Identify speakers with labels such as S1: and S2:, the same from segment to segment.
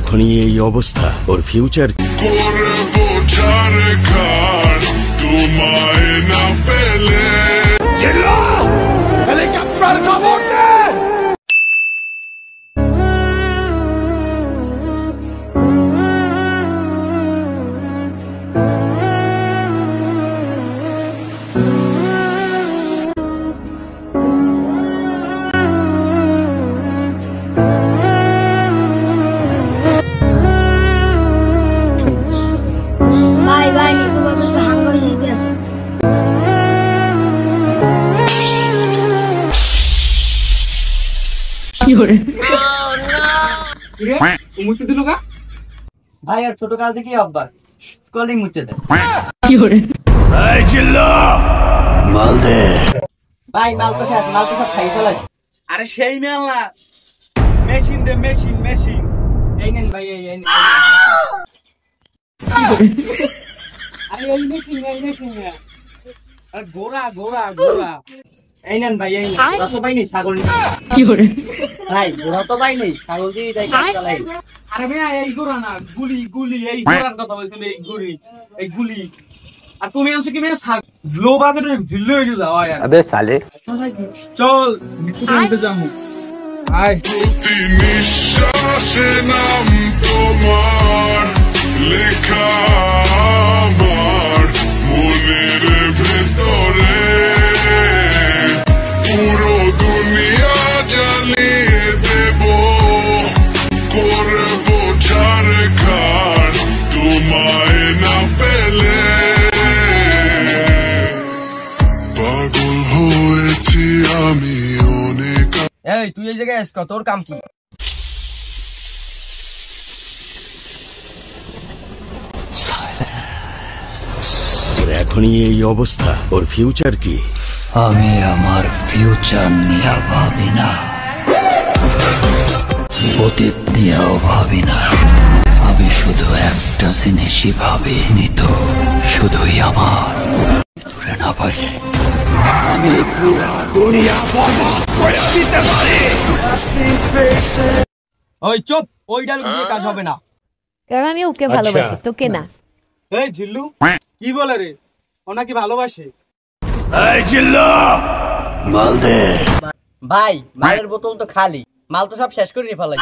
S1: এখনই এই অবস্থা, ওর ফিউচার তোমায় না পেলে
S2: ভাই আর ছোট কাল থেকে অভ্যাস কলিং মুতে দেয়। ভাই মাল তো সব খাই ফেলাছি।
S3: আরে সেই মেল না, মেশিন দে, মেশিন
S2: এই নেন ভাই এই
S3: আরে এই মেশিন আরে ঘোড়া
S2: এই নেন ভাই এই ওরা তো পাই নেই ছাগল ভাই ওরা তো পাই নেই ছাগল দিয়ে তাই কাজ চালাই।
S3: আরে ভাই এই ঘোড়া না, গুলি এই ঘোড়ার কথা বলছেন, এই গুলি আর তুমি আনছো কি মেয়ে লো বাগের ঝিল্লো হয়ে যাও।
S1: আবে সালে
S3: চল নিতে যাবো।
S1: প্রতি নিঃশ্বাসে নাম তোমার লেখা আমার মনের ভেতরে, পুরো দুনিয়া জ্বালিয়ে দেব, করবো ঝাড়খার তোমায় না পেলে। পাগল হয়েছি আমি অনেক।
S3: এই তুই এই জায়গায় আসছ, তোর কাম কি?
S1: এখনই এই অবস্থা, ওর ফিউচার কি?
S4: আমি আমার ফিউচার নিয়ে ভাবি না, অতীত নিয়েও ভাবি না, আমি শুধু একটা জিনিসই ভাবি, মৃত্যু শুধুই আমার। দূরে না পাইলে আমি পুরো দুনিয়া বরবাদ করে দিতে পারি।
S3: ওই চুপ, ওই ডায়লগ দিয়ে কাজ হবে না।
S5: কারণ আমি ওকে ভালোবাসি, তোকে না।
S3: এই জিল্লু কি বলে রে, ও নাকি ভালোবাসে?
S1: এই জিল্লু মাল দে।
S2: ভাই মালের বোতল তো খালি, মাল তো সব শেষ করে ফেলাই।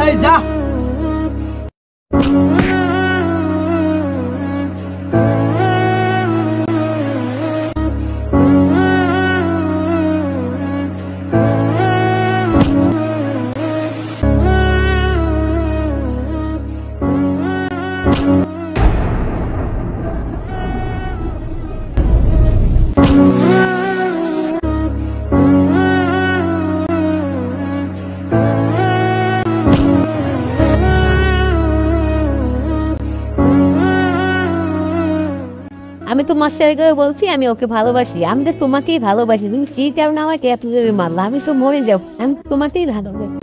S3: এই যা
S5: আমি তোমার সাথে বলছি আমি ওকে ভালোবাসি, আমি তো তোমাকেই ভালোবাসি। তুমি কি কারণে আমাকে এত মারলা? আমি তো মরে যাও, আমি তোমাকেই ভালোবাসি।